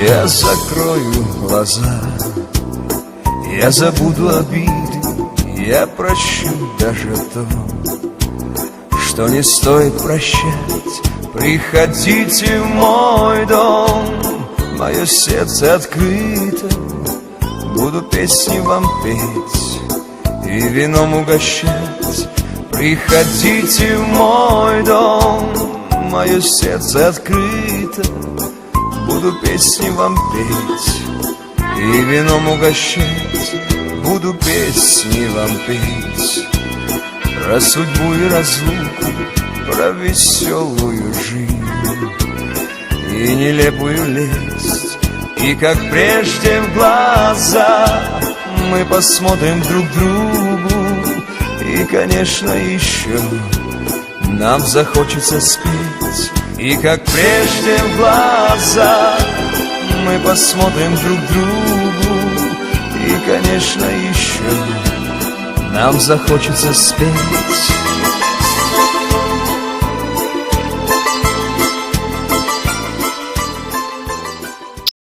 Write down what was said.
Я закрою глаза, я забуду обиды, я прощу даже то, что не стоит прощать. Приходите в мой дом, мое сердце открыто, буду песни вам петь и вином угощать. Приходите в мой дом, мое сердце открыто, буду песни вам петь и вином угощать. Буду песни вам петь про судьбу и разлуку, про веселую жизнь и нелепую лесть. И как прежде в глаза мы посмотрим друг другу, и, конечно, еще нам захочется спеть. И как прежде в глаза мы посмотрим друг другу, и, конечно, еще нам захочется спеть.